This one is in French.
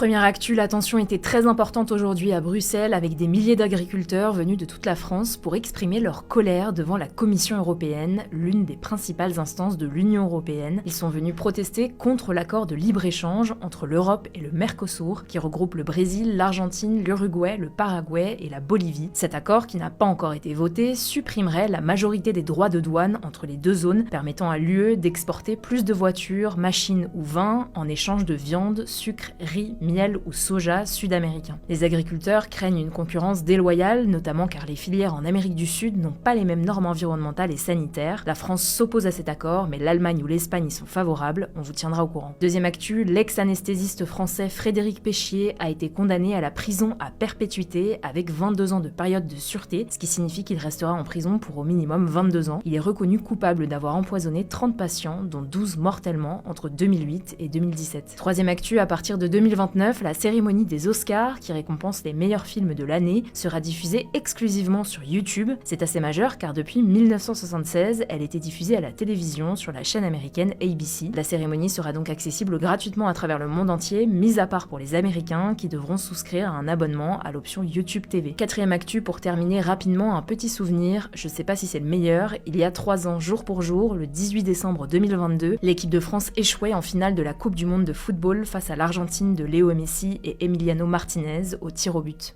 Première actu, la tension était très importante aujourd'hui à Bruxelles avec des milliers d'agriculteurs venus de toute la France pour exprimer leur colère devant la Commission européenne, l'une des principales instances de l'Union européenne. Ils sont venus protester contre l'accord de libre-échange entre l'Europe et le Mercosur, qui regroupe le Brésil, l'Argentine, l'Uruguay, le Paraguay et la Bolivie. Cet accord, qui n'a pas encore été voté, supprimerait la majorité des droits de douane entre les deux zones, permettant à l'UE d'exporter plus de voitures, machines ou vins en échange de viande, sucre, riz, miel ou soja sud-américain. Les agriculteurs craignent une concurrence déloyale, notamment car les filières en Amérique du Sud n'ont pas les mêmes normes environnementales et sanitaires. La France s'oppose à cet accord, mais l'Allemagne ou l'Espagne y sont favorables, on vous tiendra au courant. Deuxième actu, l'ex-anesthésiste français Frédéric Péchier a été condamné à la prison à perpétuité avec 22 ans de période de sûreté, ce qui signifie qu'il restera en prison pour au minimum 22 ans. Il est reconnu coupable d'avoir empoisonné 30 patients, dont 12 mortellement entre 2008 et 2017. Troisième actu, à partir de 2029, la cérémonie des Oscars, qui récompense les meilleurs films de l'année, sera diffusée exclusivement sur YouTube. C'est assez majeur car depuis 1976, elle était diffusée à la télévision sur la chaîne américaine ABC. La cérémonie sera donc accessible gratuitement à travers le monde entier, mis à part pour les Américains qui devront souscrire à un abonnement à l'option YouTube TV. Quatrième actu, pour terminer rapidement, un petit souvenir, je sais pas si c'est le meilleur, il y a 3 ans jour pour jour, le 18 décembre 2022, l'équipe de France échouait en finale de la Coupe du Monde de football face à l'Argentine de Léo Messi et Emiliano Martinez au tir au but.